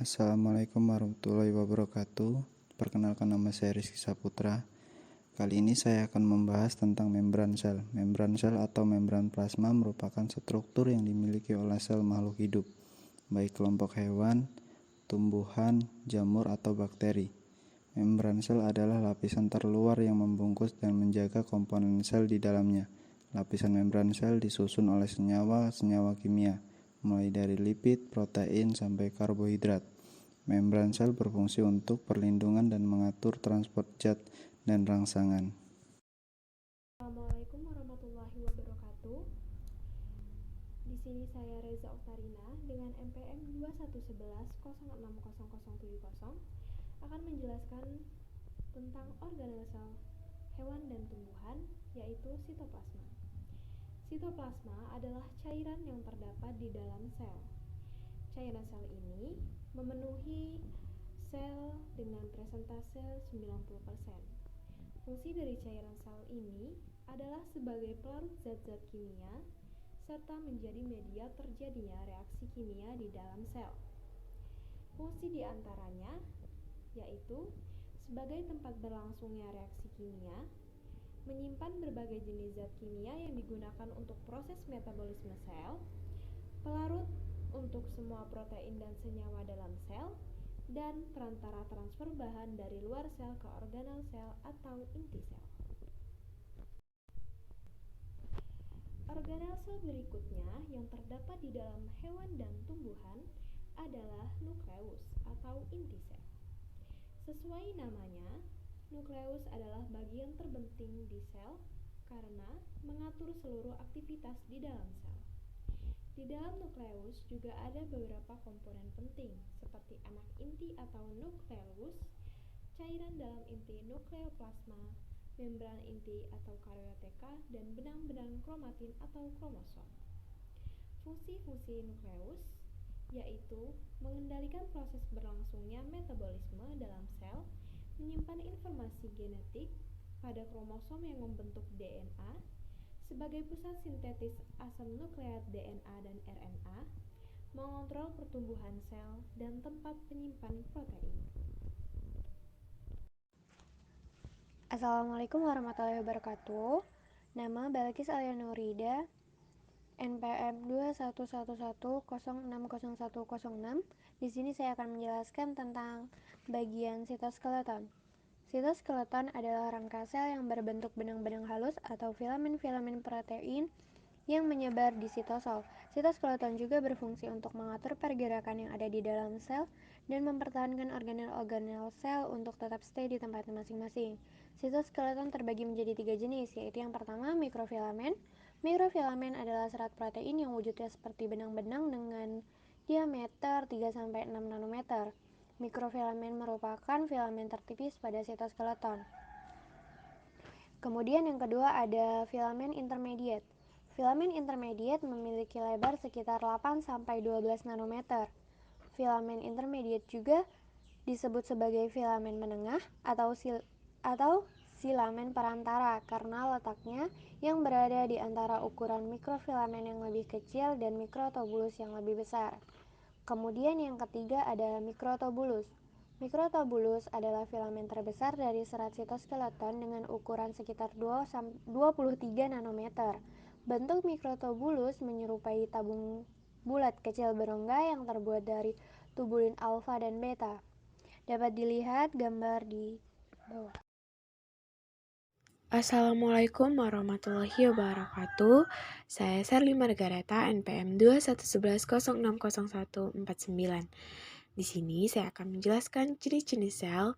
Assalamualaikum warahmatullahi wabarakatuh. Perkenalkan, nama saya Rizky Saputra. Kali ini saya akan membahas tentang membran sel. Membran sel atau membran plasma merupakan struktur yang dimiliki oleh sel makhluk hidup, baik kelompok hewan, tumbuhan, jamur, atau bakteri. Membran sel adalah lapisan terluar yang membungkus dan menjaga komponen sel di dalamnya. Lapisan membran sel disusun oleh senyawa-senyawa kimia, mulai dari lipid, protein, sampai karbohidrat. Membran sel berfungsi untuk perlindungan dan mengatur transport zat dan rangsangan. Assalamualaikum warahmatullahi wabarakatuh. Di sini saya Reza Oktarina dengan NPM 2111060070 akan menjelaskan tentang organel sel hewan dan tumbuhan, yaitu sitoplasma. Sitoplasma adalah cairan yang terdapat di dalam sel. Cairan sel ini memenuhi sel dengan presentase 90%. Fungsi dari cairan sel ini adalah sebagai pelarut zat-zat kimia serta menjadi media terjadinya reaksi kimia di dalam sel. Fungsi diantaranya yaitu sebagai tempat berlangsungnya reaksi kimia, menyimpan berbagai jenis zat kimia yang digunakan untuk proses metabolisme sel, pelarut untuk semua protein dan senyawa dalam sel, dan perantara transfer bahan dari luar sel ke organel sel atau inti sel. Organel sel berikutnya yang terdapat di dalam hewan dan tumbuhan adalah nukleus atau inti sel. Sesuai namanya, nukleus adalah bagian terpenting di sel karena mengatur seluruh aktivitas di dalam sel. Di dalam nukleus juga ada beberapa komponen penting seperti anak inti atau nukleus, cairan dalam inti nukleoplasma, membran inti atau karioteka, dan benang-benang kromatin atau kromosom. Fungsi-fungsi nukleus yaitu mengendalikan proses berlangsungnya metabolisme dalam sel, menyimpan informasi genetik pada kromosom yang membentuk DNA, sebagai pusat sintetis asam nukleat DNA dan RNA, mengontrol pertumbuhan sel, dan tempat penyimpan protein. Assalamualaikum warahmatullahi wabarakatuh. Nama Balkis Alianurida, NPM 2111060106. Di sini saya akan menjelaskan tentang bagian sitoskeleton. Sitoskeleton adalah rangka sel yang berbentuk benang-benang halus atau filamen-filamen protein yang menyebar di sitosol. Sitoskeleton juga berfungsi untuk mengatur pergerakan yang ada di dalam sel dan mempertahankan organel-organel sel untuk tetap stay di tempatnya masing-masing. Sitoskeleton terbagi menjadi 3 jenis, yaitu yang pertama mikrofilamen. Mikrofilamen adalah serat protein yang wujudnya seperti benang-benang dengan diameter 3-6 nanometer. Mikrofilamen merupakan filamen tertipis pada sitoskeleton. Kemudian yang kedua ada filamen intermediate. Filamen intermediate memiliki lebar sekitar 8-12 nanometer. Filamen intermediate juga disebut sebagai filamen menengah atau filamen perantara karena letaknya yang berada di antara ukuran mikrofilamen yang lebih kecil dan mikrotubulus yang lebih besar. Kemudian yang ketiga ada mikrotubulus. Mikrotubulus adalah filamen terbesar dari serat sitoskeleton dengan ukuran sekitar 23 nanometer. Bentuk mikrotubulus menyerupai tabung bulat kecil berongga yang terbuat dari tubulin alfa dan beta. Dapat dilihat gambar di bawah. Assalamualaikum warahmatullahi wabarakatuh. Saya Serly Margareta, NPM 2111060149. Di sini saya akan menjelaskan jenis-jenis sel,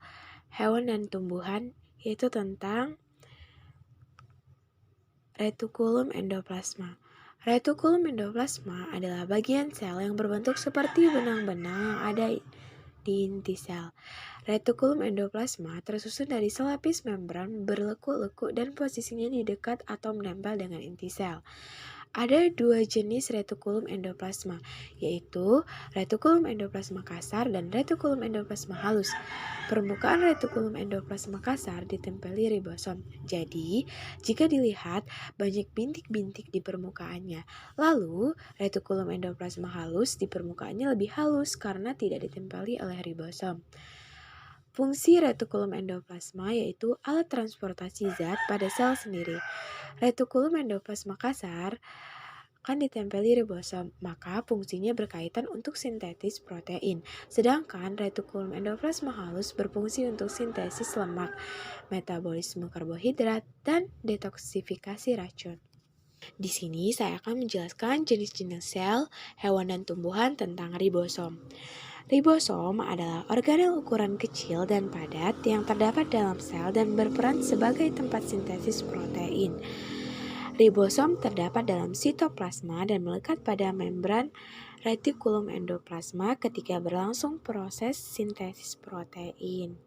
hewan dan tumbuhan, yaitu tentang retikulum endoplasma. Retikulum endoplasma adalah bagian sel yang berbentuk seperti benang-benang yang ada di inti sel. Retikulum endoplasma tersusun dari selapis membran berlekuk-lekuk dan posisinya di dekat atau menempel dengan inti sel. Ada dua jenis retikulum endoplasma, yaitu retikulum endoplasma kasar dan retikulum endoplasma halus. Permukaan retikulum endoplasma kasar ditempeli ribosom. Jadi, jika dilihat, banyak bintik-bintik di permukaannya. Lalu, retikulum endoplasma halus di permukaannya lebih halus karena tidak ditempeli oleh ribosom. Fungsi retikulum endoplasma yaitu alat transportasi zat pada sel sendiri. Retikulum endoplasma kasar kan ditempeli ribosom, maka fungsinya berkaitan untuk sintetis protein. Sedangkan retikulum endoplasma halus berfungsi untuk sintesis lemak, metabolisme karbohidrat, dan detoksifikasi racun. Di sini saya akan menjelaskan jenis-jenis sel, hewan dan tumbuhan tentang ribosom. Ribosom adalah organel ukuran kecil dan padat yang terdapat dalam sel dan berperan sebagai tempat sintesis protein. Ribosom terdapat dalam sitoplasma dan melekat pada membran retikulum endoplasma ketika berlangsung proses sintesis protein.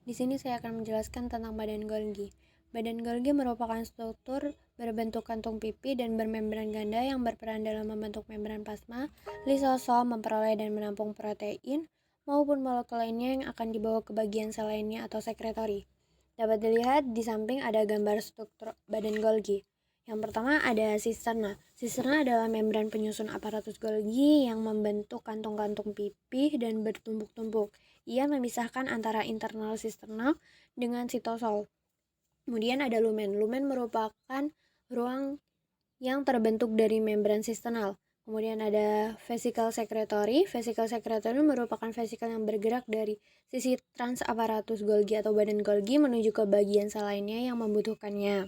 Di sini saya akan menjelaskan tentang badan Golgi. Badan Golgi merupakan struktur berbentuk kantung pipi dan bermembran ganda yang berperan dalam membentuk membran plasma, lisosom memperoleh dan menampung protein, maupun molekul lainnya yang akan dibawa ke bagian sel lainnya atau sekretori. Dapat dilihat di samping ada gambar struktur badan Golgi. Yang pertama ada sisterna. Sisterna adalah membran penyusun aparatus Golgi yang membentuk kantung-kantung pipih dan bertumpuk-tumpuk. Ia memisahkan antara internal sisterna dengan sitosol. Kemudian ada lumen. Lumen merupakan ruang yang terbentuk dari membran sisternal. Kemudian ada vesikel secretory. Vesikel secretory merupakan vesikel yang bergerak dari sisi trans aparatus Golgi atau badan Golgi menuju ke bagian sel lainnya yang membutuhkannya.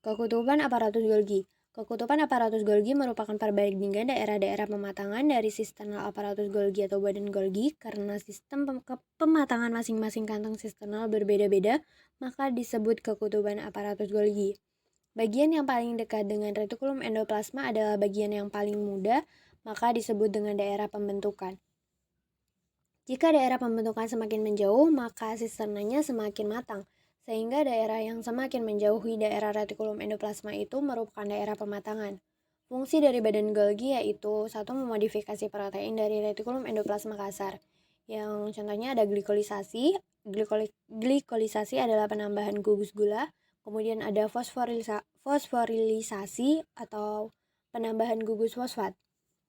Kekutupan aparatus Golgi. Kekutupan aparatus Golgi merupakan perbandingan daerah-daerah pematangan dari sisternal aparatus Golgi atau badan Golgi. Karena sistem pematangan masing-masing kantong sisternal berbeda-beda, maka disebut kekutupan aparatus Golgi. Bagian yang paling dekat dengan retikulum endoplasma adalah bagian yang paling muda, maka disebut dengan daerah pembentukan. Jika daerah pembentukan semakin menjauh, maka sisternanya semakin matang. Sehingga daerah yang semakin menjauhi daerah retikulum endoplasma itu merupakan daerah pematangan. Fungsi dari badan Golgi yaitu satu, memodifikasi protein dari retikulum endoplasma kasar. Yang contohnya ada glikolisasi. Glikolisasi adalah penambahan gugus gula. Kemudian ada fosforilisasi atau penambahan gugus fosfat.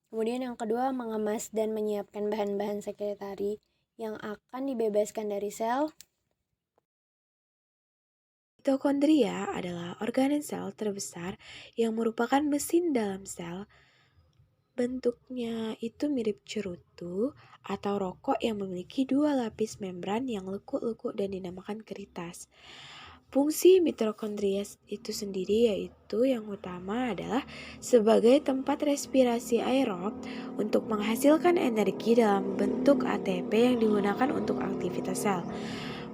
Kemudian yang kedua, mengemas dan menyiapkan bahan-bahan sekretari yang akan dibebaskan dari sel. Mitokondria adalah organel sel terbesar yang merupakan mesin dalam sel. Bentuknya itu mirip cerutu atau rokok yang memiliki dua lapis membran yang lekuk-lekuk dan dinamakan keritas. Fungsi mitokondria itu sendiri yaitu yang utama adalah sebagai tempat respirasi aerob untuk menghasilkan energi dalam bentuk ATP yang digunakan untuk aktivitas sel.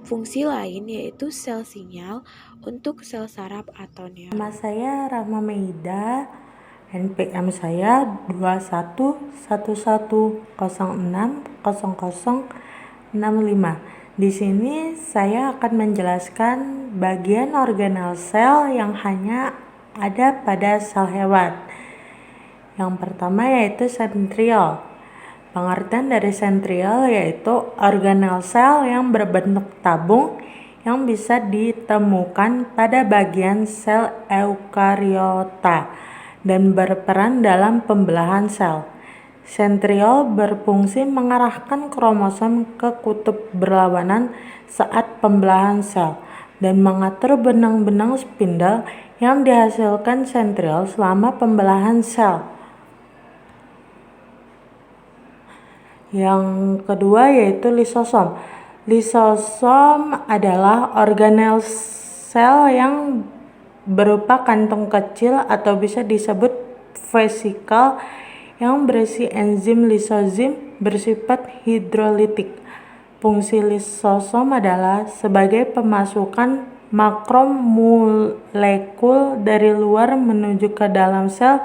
Fungsi lain yaitu sel sinyal untuk sel saraf atau neuron. Nama saya Rahma Meida, NPM saya 2111060065. Di sini saya akan menjelaskan bagian organel sel yang hanya ada pada sel hewan. Yang pertama yaitu sentriol. Pengertian dari sentriol yaitu organel sel yang berbentuk tabung yang bisa ditemukan pada bagian sel eukariota dan berperan dalam pembelahan sel. Sentriol berfungsi mengarahkan kromosom ke kutub berlawanan saat pembelahan sel dan mengatur benang-benang spindle yang dihasilkan sentriol selama pembelahan sel. Yang kedua yaitu lisosom. Lisosom adalah organel sel yang berupa kantung kecil atau bisa disebut vesikel yang berisi enzim lisozim bersifat hidrolitik. Fungsi lisosom adalah sebagai pemasukan makromolekul dari luar menuju ke dalam sel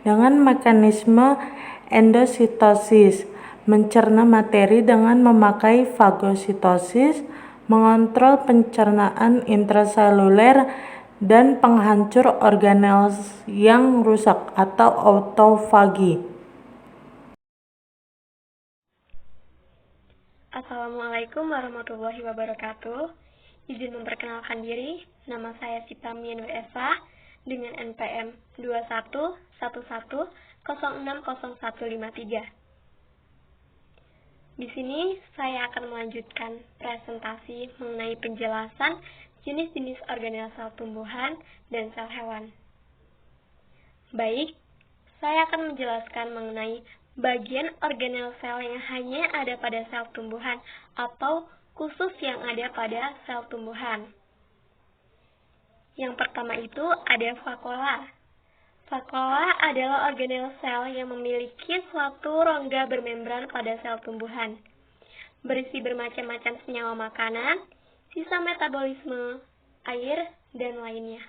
dengan mekanisme endositosis, mencerna materi dengan memakai fagositosis, mengontrol pencernaan intraseluler, dan penghancur organel yang rusak atau autofagi. Assalamualaikum warahmatullahi wabarakatuh. Izin memperkenalkan diri, nama saya Sita Mianur Esa dengan NPM 2111060153. Di sini saya akan melanjutkan presentasi mengenai penjelasan jenis-jenis organel sel tumbuhan dan sel hewan. Baik, saya akan menjelaskan mengenai bagian organel sel yang hanya ada pada sel tumbuhan atau khusus yang ada pada sel tumbuhan. Yang pertama itu ada vakuola. Vakuola adalah organel sel yang memiliki suatu rongga bermembran pada sel tumbuhan, berisi bermacam-macam senyawa makanan, sisa metabolisme, air, dan lainnya.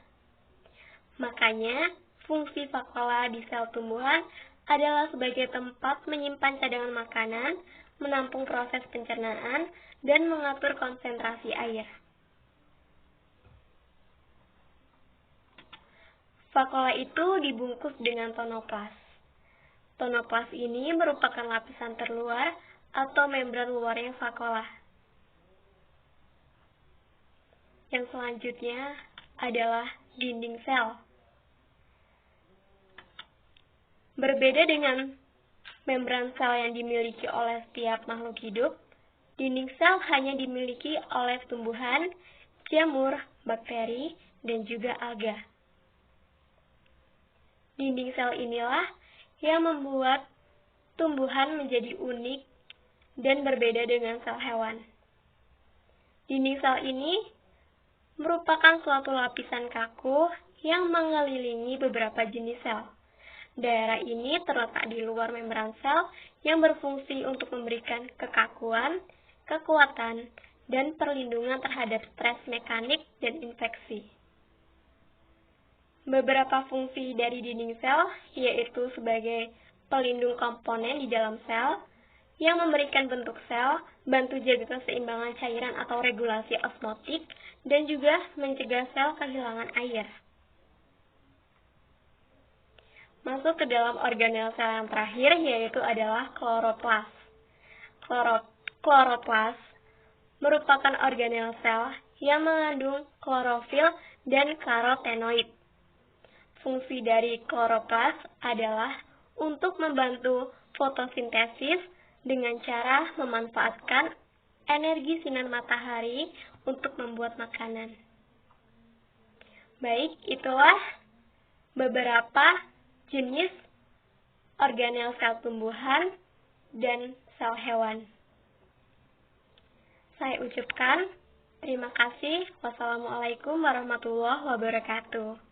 Makanya, fungsi vakuola di sel tumbuhan adalah sebagai tempat menyimpan cadangan makanan, menampung proses pencernaan, dan mengatur konsentrasi air. Vakuola itu dibungkus dengan tonoplas. Tonoplas ini merupakan lapisan terluar atau membran luarnya vakuola. Yang selanjutnya adalah dinding sel. Berbeda dengan membran sel yang dimiliki oleh setiap makhluk hidup, dinding sel hanya dimiliki oleh tumbuhan, jamur, bakteri, dan juga alga. Dinding sel inilah yang membuat tumbuhan menjadi unik dan berbeda dengan sel hewan. Dinding sel ini merupakan suatu lapisan kaku yang mengelilingi beberapa jenis sel. Daerah ini terletak di luar membran sel yang berfungsi untuk memberikan kekakuan, kekuatan, dan perlindungan terhadap stres mekanik dan infeksi. Beberapa fungsi dari dinding sel yaitu sebagai pelindung komponen di dalam sel, yang memberikan bentuk sel, bantu jaga keseimbangan cairan atau regulasi osmotik, dan juga mencegah sel kehilangan air. Masuk ke dalam organel sel yang terakhir yaitu adalah kloroplas. Kloroplas merupakan organel sel yang mengandung klorofil dan karotenoid. Fungsi dari kloroplas adalah untuk membantu fotosintesis dengan cara memanfaatkan energi sinar matahari untuk membuat makanan. Baik, itulah beberapa jenis organel sel tumbuhan dan sel hewan. Saya ucapkan terima kasih. Wassalamualaikum warahmatullahi wabarakatuh.